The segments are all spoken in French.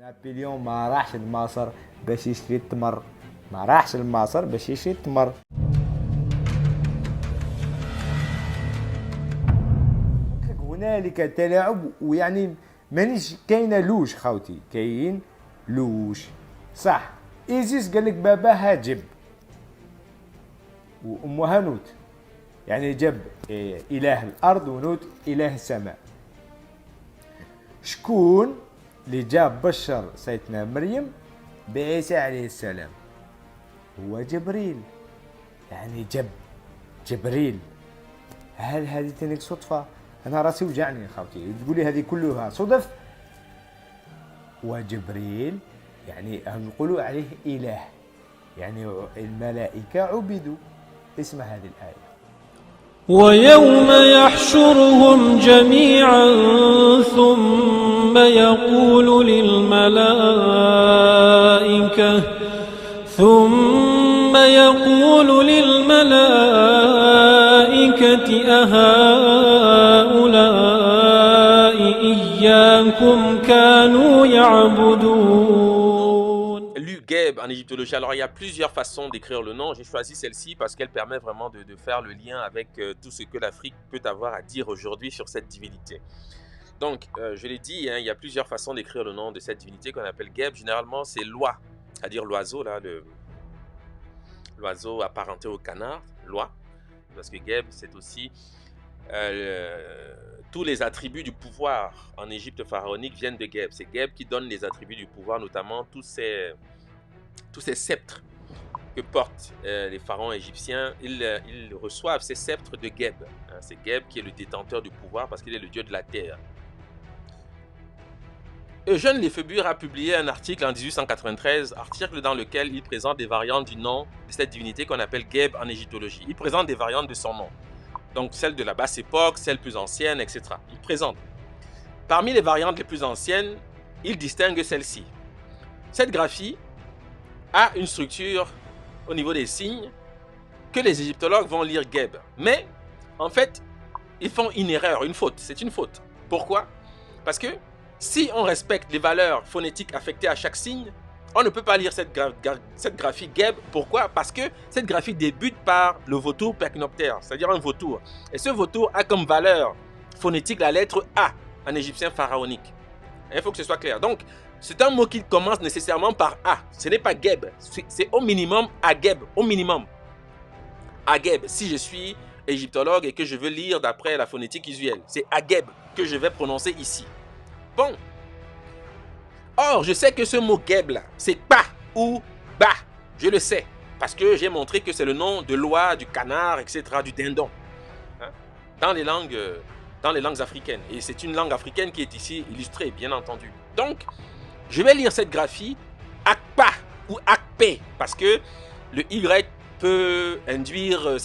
نابليون ما راحش لمصر باش يشري التمر، ما راحش لمصر باش يشري التمر. هنالك تلاعب، ويعني مانيش كاينه لوش خاوتي، كاين لوش صح. ايزيس قال لك باباها جب، وامها نوت، يعني جب اله الارض ونوت اله السماء. شكون اللي جاب بشر سيدنا مريم بعيسى عليه السلام؟ هو جبريل، يعني جبريل. هل هذه تنك صدفة؟ أنا راسي وجعني خاوتي تقولي هذه كلها صدف. وجبريل يعني نقولوا عليه إله، يعني الملائكة عبدوا. اسم هذه الآية: ويوم يحشرهم جميعا ثم يقول للملائكة أهؤلاء إياكم كانوا يعبدون. Geb en égyptologie. Alors il y a plusieurs façons d'écrire le nom. J'ai choisi celle-ci parce qu'elle permet vraiment de faire le lien avec tout ce que l'Afrique peut avoir à dire aujourd'hui sur cette divinité. Donc je l'ai dit, hein, il y a plusieurs façons d'écrire le nom de cette divinité qu'on appelle Geb. Généralement c'est Loi, c'est-à-dire l'oiseau là, l'oiseau apparenté au canard, Loi, parce que Geb c'est aussi tous les attributs du pouvoir en Égypte pharaonique viennent de Geb. C'est Geb qui donne les attributs du pouvoir, notamment tous ces sceptres que portent les pharaons égyptiens. Ils reçoivent ces sceptres de Geb. C'est Geb qui est le détenteur du pouvoir parce qu'il est le dieu de la terre. Eugène Lefébure a publié un article en 1893, article dans lequel il présente des variantes du nom de cette divinité qu'on appelle Geb en égyptologie. Il présente des variantes de son nom. Donc celle de la basse époque, celle plus ancienne, etc. Il présente. Parmi les variantes les plus anciennes, il distingue celle-ci. Cette graphie a une structure au niveau des signes que les égyptologues vont lire Geb. Mais en fait, ils font une erreur, une faute. C'est une faute. Pourquoi? Parce que si on respecte les valeurs phonétiques affectées à chaque signe, on ne peut pas lire cette graphie Geb. Pourquoi? Parce que cette graphie débute par le vautour percnoptère, c'est-à-dire un vautour. Et ce vautour a comme valeur phonétique la lettre A en égyptien pharaonique. Et il faut que ce soit clair. Donc, c'est un mot qui commence nécessairement par A. Ce n'est pas Geb. C'est au minimum Ageb. Au minimum. Ageb. Si je suis égyptologue et que je veux lire d'après la phonétique usuelle, c'est Ageb que je vais prononcer ici. Bon. Or, je sais que ce mot Geb là, c'est Pa ou Ba. Je le sais. Parce que j'ai montré que c'est le nom de l'oie, du canard, etc., du dindon. Hein? Dans les langues africaines. Et c'est une langue africaine qui est ici illustrée, bien entendu. Donc, je vais lire cette graphie Akpa ou Akpe parce que le Y peut induire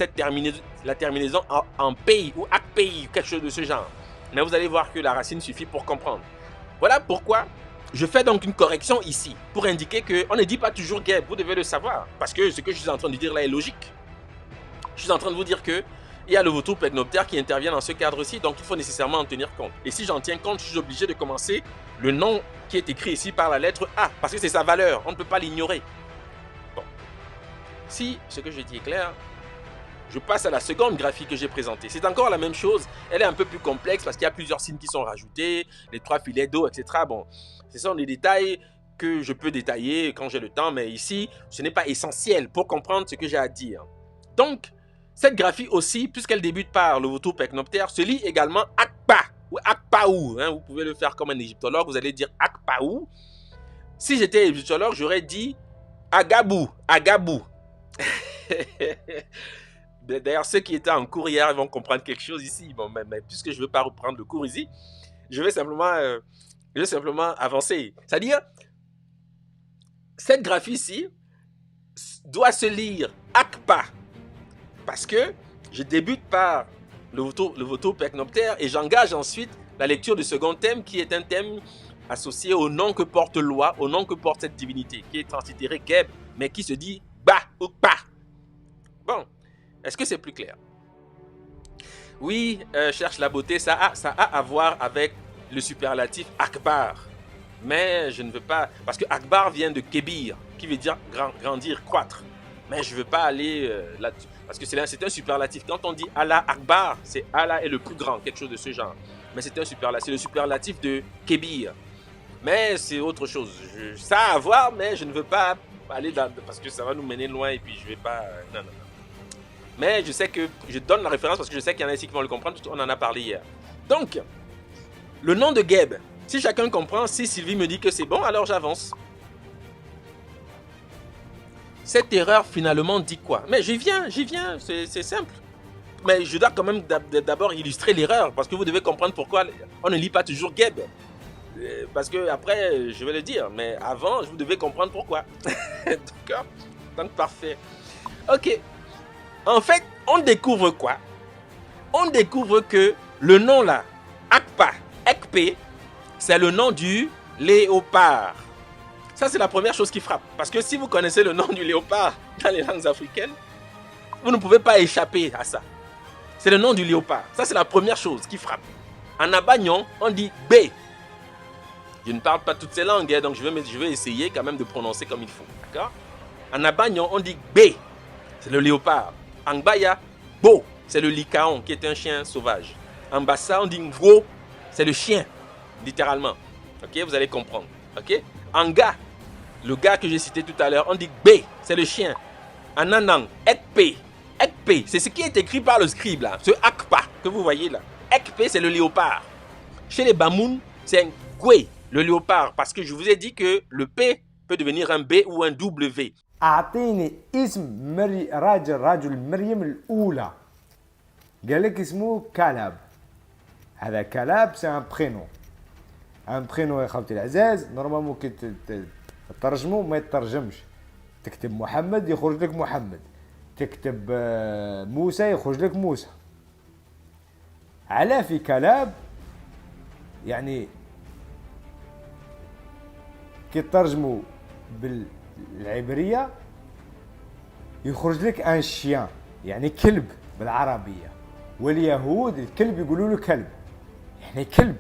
la terminaison en pays ou Akpei, quelque chose de ce genre. Mais vous allez voir que la racine suffit pour comprendre. Voilà pourquoi je fais donc une correction ici pour indiquer qu'on ne dit pas toujours Geb, vous devez le savoir. Parce que ce que je suis en train de dire là est logique. Je suis en train de vous dire que il y a le vautour percnoptère qui intervient dans ce cadre-ci, donc il faut nécessairement en tenir compte. Et si j'en tiens compte, je suis obligé de commencer le nom qui est écrit ici par la lettre A, parce que c'est sa valeur, on ne peut pas l'ignorer. Bon. Si ce que je dis est clair, je passe à la seconde graphie que j'ai présentée. C'est encore la même chose, elle est un peu plus complexe parce qu'il y a plusieurs signes qui sont rajoutés, les 3 filets d'eau, etc. Bon, ce sont des détails que je peux détailler quand j'ai le temps, mais ici, ce n'est pas essentiel pour comprendre ce que j'ai à dire. Donc, cette graphie aussi, puisqu'elle débute par le vautour percnoptère, se lit également Akpa ou Akpaou. Hein, vous pouvez le faire comme un égyptologue, vous allez dire Akpaou. Si j'étais égyptologue, j'aurais dit Agabou, Agabou. D'ailleurs, ceux qui étaient en cours hier vont comprendre quelque chose ici. Bon, mais puisque je ne veux pas reprendre le cours ici, je vais simplement avancer. C'est-à-dire, cette graphie-ci doit se lire Akpa. Parce que je débute par le vautour percnoptère et j'engage ensuite la lecture du second thème qui est un thème associé au nom que porte Loi, au nom que porte cette divinité, qui est translitéré Geb, mais qui se dit Ba ou Pa. Bon, est-ce que c'est plus clair? Oui, cherche la beauté, ça a à voir avec le superlatif Akbar. Mais je ne veux pas... Parce que Akbar vient de Kébir, qui veut dire grandir, croître. Mais je ne veux pas aller là-dessus. Parce que c'est un superlatif. Quand on dit Allah Akbar, c'est Allah est le plus grand, quelque chose de ce genre. Mais c'est un superlatif. C'est le superlatif de Kébir. Mais c'est autre chose. Ça à voir, mais je ne veux pas aller dans... Parce que ça va nous mener loin et puis je ne vais pas... Non. Mais je sais que... Je donne la référence parce que je sais qu'il y en a ici qui vont le comprendre, parce qu'on en a parlé hier. Donc, le nom de Geb, si chacun comprend, si Sylvie me dit que c'est bon, alors j'avance. Cette erreur finalement dit quoi? Mais j'y viens, c'est simple. Mais je dois quand même d'abord illustrer l'erreur, parce que vous devez comprendre pourquoi on ne lit pas toujours Geb. Parce que après, je vais le dire, mais avant, vous devez comprendre pourquoi. D'accord? Donc parfait. Ok. En fait, on découvre quoi? On découvre que le nom là, Akpa, Ekpe, c'est le nom du léopard. Ça, c'est la première chose qui frappe. Parce que si vous connaissez le nom du léopard dans les langues africaines, vous ne pouvez pas échapper à ça. C'est le nom du léopard. Ça, c'est la première chose qui frappe. En abagnon, on dit B. Je ne parle pas toutes ces langues, donc je vais essayer quand même de prononcer comme il faut. D'accord? En abagnon, on dit B. C'est le léopard. En Baya, Bo. C'est le licaon, qui est un chien sauvage. En Bassa, on dit Ngwo. C'est le chien, littéralement. Ok, vous allez comprendre. Ok? En Ga, le gars que j'ai cité tout à l'heure, on dit B, c'est le chien. En Anang, Ekpe. Ekpe, c'est ce qui est écrit par le scribe là. Ce Akpa que vous voyez là. Ekpe, c'est le léopard. Chez les Bamoun, c'est un Gwe, le léopard. Parce que je vous ai dit que le P peut devenir un B ou un W. أعطيني اسم رجل مريم الأولى. قال لك اسمه كالاب. هذا كالاب سي ان برينو. ان برينو يا خوتي العزاز نورمالمون كي تترجمو ما يترجمش. تكتب محمد يخرج لك محمد. تكتب موسى يخرج لك موسى. على في كالاب يعني كي ترجمو بالعبرية يخرج لك ان شيان يعني كلب بالعربية. واليهود الكلب يقولوا له كلب يعني كلب.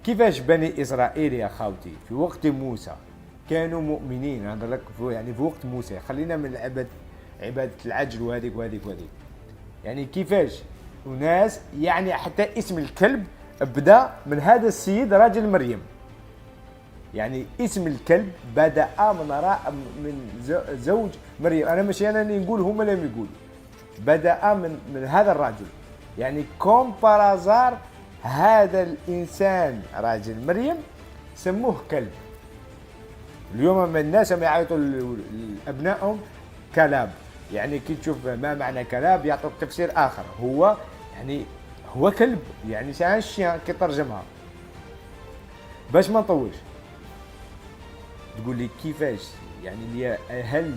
كيفاش بني إسرائيل يا خاوتي في وقت موسى كانوا مؤمنين. هذا لك يعني في وقت موسى خلينا من عبادة العجل وهذيك يعني كيفاش وناس يعني حتى اسم الكلب بدأ من هذا السيد راجل مريم. يعني اسم الكلب بدأ من زوج مريم. أنا مش أنا اللي نقول هم اللي يقولوا. بدأ من هذا الرجل. يعني كوم بارازار هذا الإنسان راجل مريم سموه كلب. اليوم من الناس يعيطوا لأبنائهم كلاب. يعني كي تشوف ما معنى كلاب يعطوك تفسير آخر. هو يعني هو كلب يعني سان الشيان كي ترجمها. باش ما نطولش تقول لي كيفاش يعني هل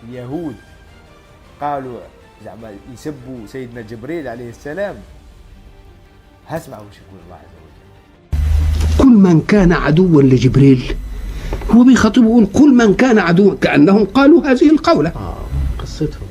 اليهود قالوا زعما يسبوا سيدنا جبريل عليه السلام؟ هسمعوا وش يقول الله عز وجل. كل من كان عدوا لجبريل هو بيخاطبهم كل من كان عدوا كأنهم قالوا هذه القولة. قصتهم